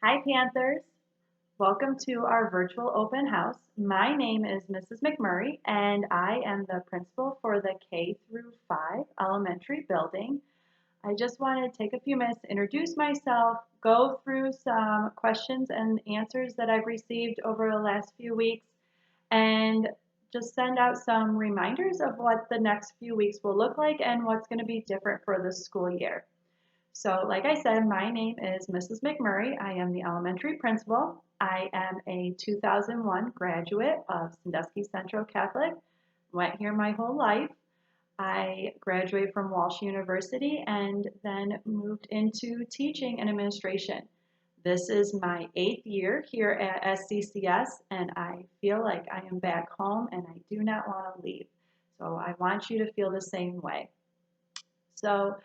Hi, Panthers. Welcome to our virtual open house. My name is Mrs. McMurray, and I am the principal for the K through 5 elementary building. I just wanted to take a few minutes to introduce myself, go through some questions and answers that I've received over the last few weeks, and just send out some reminders of what the next few weeks will look like and what's going to be different for the school year. So, like I said, my name is Mrs. McMurray. I am the elementary principal. I am a 2001 graduate of Sandusky Central Catholic. Went here my whole life. I graduated from Walsh University and then moved into teaching and administration. This is my 8th year here at SCCS, and I feel like I am back home and I do not want to leave. So I want you to feel the same way. So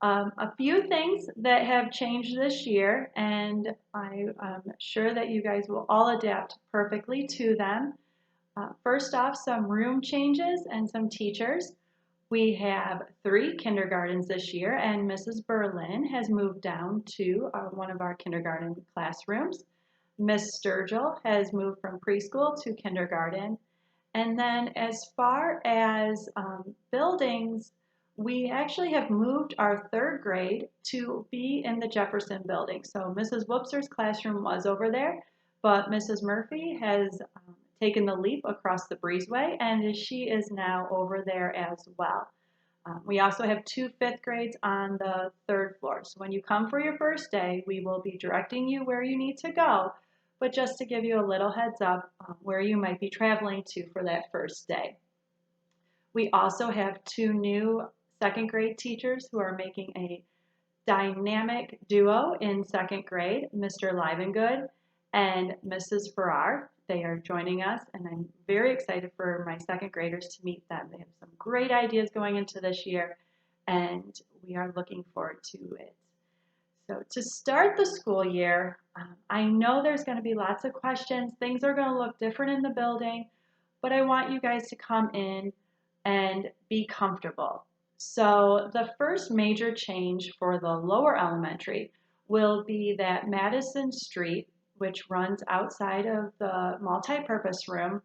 a few things that have changed this year, and I'm sure that you guys will all adapt perfectly to them. First off, some room changes and some teachers. We have 3 kindergartens this year, and Mrs. Berlin has moved down to one of our kindergarten classrooms. Miss Sturgill has moved from preschool to kindergarten. And then as far as buildings, we actually have moved our 3rd grade to be in the Jefferson building. So Mrs. Whoopser's classroom was over there, but Mrs. Murphy has taken the leap across the breezeway, and she is now over there as well. We also have 2 5th grades on the 3rd floor. So when you come for your first day, we will be directing you where you need to go, but just to give you a little heads up where you might be traveling to for that first day. We also have 2 new 2nd grade teachers who are making a dynamic duo in 2nd grade, Mr. Livengood and Mrs. Farrar. They are joining us, and I'm very excited for my 2nd graders to meet them. They have some great ideas going into this year, and we are looking forward to it. So to start the school year, I know there's going to be lots of questions. Things are going to look different in the building, but I want you guys to come in and be comfortable. So the first major change for the lower elementary will be that Madison Street, which runs outside of the multi-purpose room,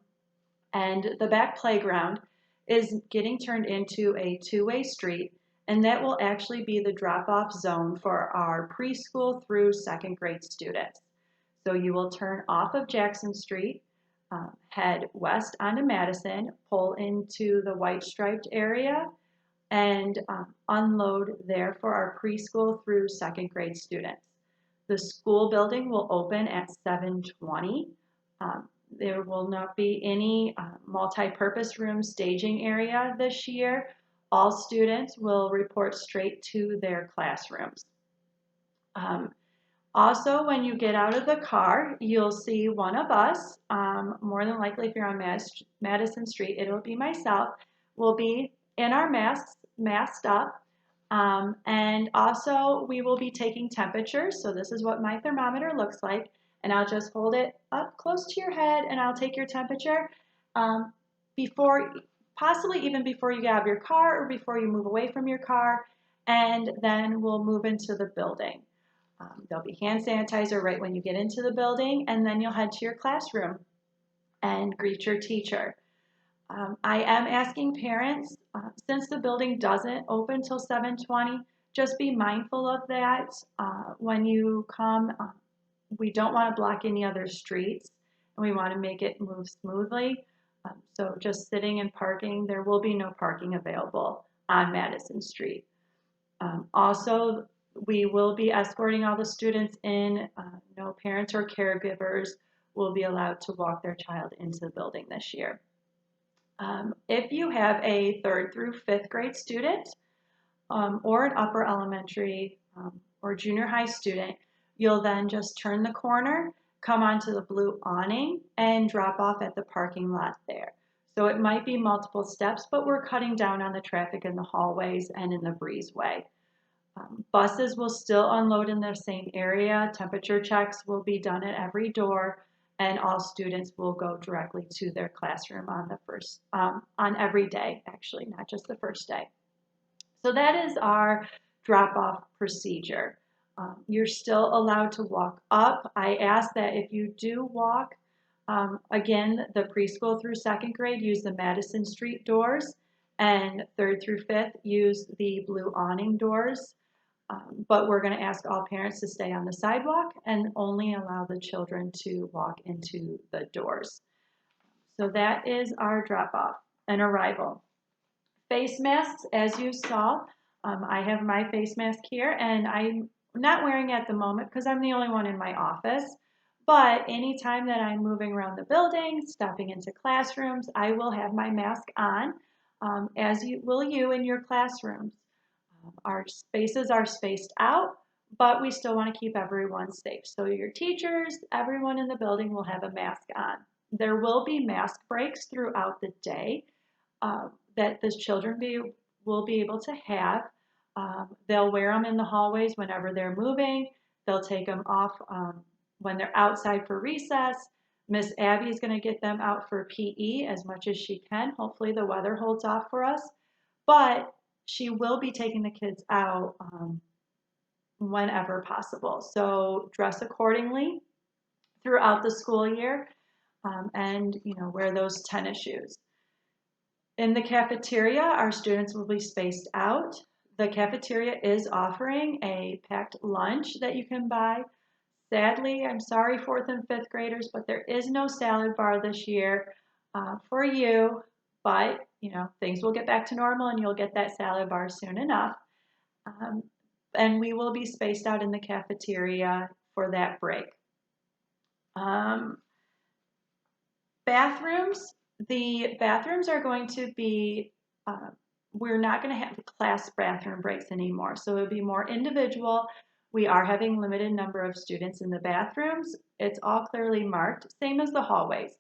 and the back playground is getting turned into a 2-way street, and that will actually be the drop-off zone for our preschool through 2nd grade students. So you will turn off of Jackson Street, head west onto Madison, pull into the white striped area, and unload there for our preschool through 2nd grade students. The school building will open at 7:20. There will not be any multi-purpose room staging area this year. All students will report straight to their classrooms. Also, when you get out of the car, you'll see one of us, more than likely if you're on Madison Street, it'll be myself. We'll be in our masks, masked up, and also we will be taking temperatures. So this is what my thermometer looks like, and I'll just hold it up close to your head and I'll take your temperature before, possibly even before you get out of your car or before you move away from your car, and then we'll move into the building. There'll be hand sanitizer right when you get into the building, and then you'll head to your classroom and greet your teacher. I am asking parents, since the building doesn't open till 7:20, just be mindful of that. When you come, we don't want to block any other streets, and we want to make it move smoothly. So just sitting and parking, there will be no parking available on Madison Street. Also, we will be escorting all the students in. No parents or caregivers will be allowed to walk their child into the building this year. If you have a 3rd through 5th grade student or an upper elementary or junior high student, you'll then just turn the corner, come onto the blue awning, and drop off at the parking lot there. So it might be multiple steps, but we're cutting down on the traffic in the hallways and in the breezeway. Buses will still unload in the same area. Temperature checks will be done at every door, and all students will go directly to their classroom on every day, actually, not just the first day. So that is our drop-off procedure. You're still allowed to walk up. I ask that if you do walk, again, the preschool through second grade use the Madison Street doors, and third through fifth use the blue awning doors. But we're going to ask all parents to stay on the sidewalk and only allow the children to walk into the doors. So that is our drop off and arrival. Face masks, as you saw, I have my face mask here and I'm not wearing it at the moment because I'm the only one in my office. But anytime that I'm moving around the building, stepping into classrooms, I will have my mask on, as will you in your classrooms. Our spaces are spaced out, but we still want to keep everyone safe. So your teachers, everyone in the building will have a mask on. There will be mask breaks throughout the day that the children will be able to have. They'll wear them in the hallways whenever they're moving. They'll take them off when they're outside for recess. Miss Abby is going to get them out for PE as much as she can. Hopefully the weather holds off for us. But she will be taking the kids out whenever possible. So dress accordingly throughout the school year, and wear those tennis shoes. In the cafeteria, our students will be spaced out. The cafeteria is offering a packed lunch that you can buy. Sadly, I'm sorry, fourth and fifth graders, but there is no salad bar this year for you. But things will get back to normal and you'll get that salad bar soon enough. And we will be spaced out in the cafeteria for that break. Bathrooms. The bathrooms are going to be, we're not going to have class bathroom breaks anymore. So it'll be more individual. We are having limited number of students in the bathrooms. It's all clearly marked, same as the hallways.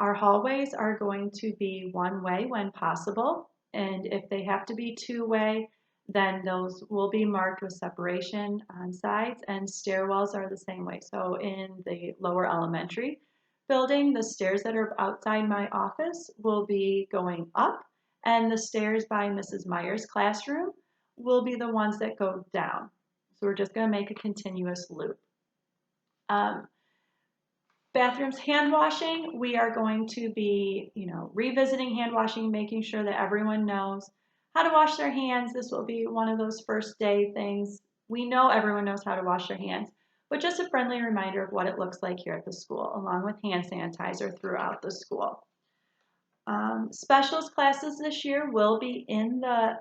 Our hallways are going to be one way when possible. And if they have to be two-way, then those will be marked with separation on sides, and stairwells are the same way. So in the lower elementary building, the stairs that are outside my office will be going up, and the stairs by Mrs. Meyer's classroom will be the ones that go down. So we're just going to make a continuous loop. Bathrooms, hand washing, we are going to be, revisiting hand washing, making sure that everyone knows how to wash their hands. This will be one of those first day things. We know everyone knows how to wash their hands, but just a friendly reminder of what it looks like here at the school, along with hand sanitizer throughout the school. Specials classes this year will be in the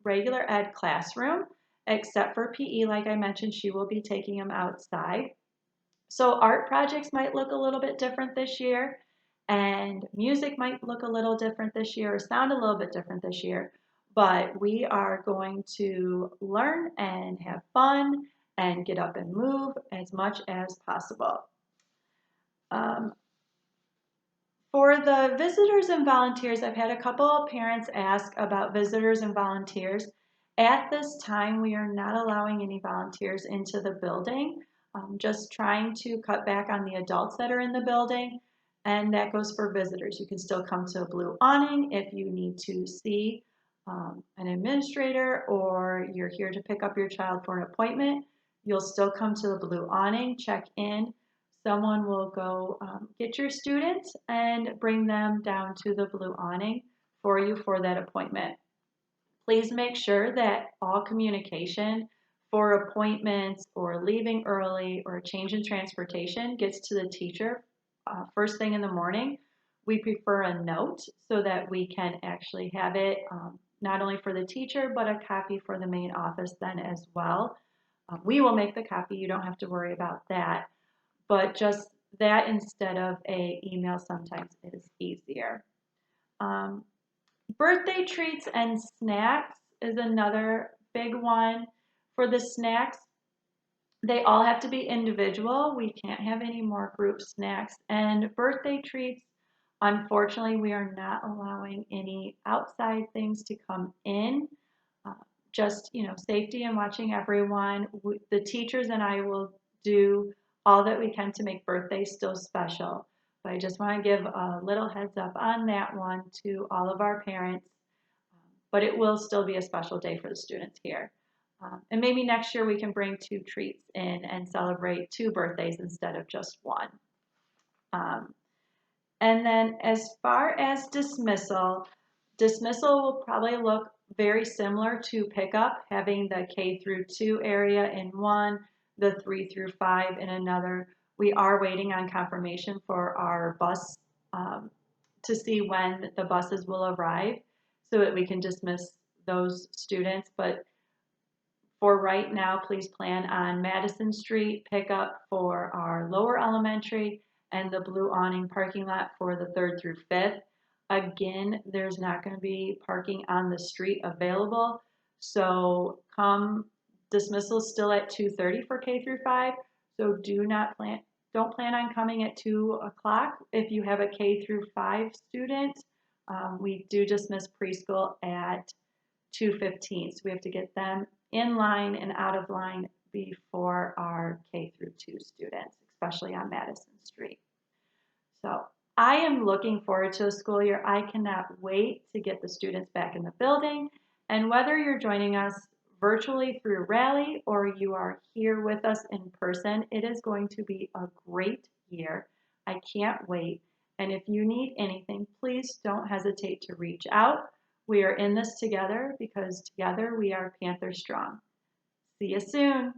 regular ed classroom, except for PE. Like I mentioned, she will be taking them outside. So art projects might look a little bit different this year, and music might look a little different this year, or sound a little bit different this year, but we are going to learn and have fun and get up and move as much as possible. For the visitors and volunteers, I've had a couple of parents ask about visitors and volunteers. At this time, we are not allowing any volunteers into the building. Just trying to cut back on the adults that are in the building, and that goes for visitors. You can still come to a blue awning if you need to see an administrator, or you're here to pick up your child for an appointment. You'll still come to the blue awning, check in. Someone will go get your student and bring them down to the blue awning for you for that appointment. Please make sure that all communication for appointments or leaving early or a change in transportation gets to the teacher first thing in the morning. We prefer a note so that we can actually have it not only for the teacher, but a copy for the main office then as well. We will make the copy. You don't have to worry about that. But just that instead of a email sometimes is easier. Birthday treats and snacks is another big one. For the snacks, they all have to be individual. We can't have any more group snacks. And birthday treats, unfortunately, we are not allowing any outside things to come in. Just, safety and watching everyone. The teachers and I will do all that we can to make birthdays still special. But I just want to give a little heads up on that one to all of our parents. But it will still be a special day for the students here. And maybe next year we can bring 2 treats in and celebrate 2 birthdays instead of just one. Um, and then as far as dismissal will probably look very similar to pickup, having the K-2 area in one, the 3 through 5 in another. We are waiting on confirmation for our bus to see when the buses will arrive so that we can dismiss those students. But for right now, please plan on Madison Street pickup for our lower elementary and the blue awning parking lot for the 3rd through 5th. Again, there's not going to be parking on the street available. So come dismissal still at 2:30 for K-5. So don't plan on coming at 2 o'clock if you have a K-5 student. We do dismiss preschool at 2:15. So we have to get them in line and out of line before our K-2 students, especially on Madison Street. So I am looking forward to the school year. I cannot wait to get the students back in the building. And whether you're joining us virtually through Rally or you are here with us in person, it is going to be a great year. I can't wait. And if you need anything, please don't hesitate to reach out. We are in this together because together we are Panther Strong. See you soon.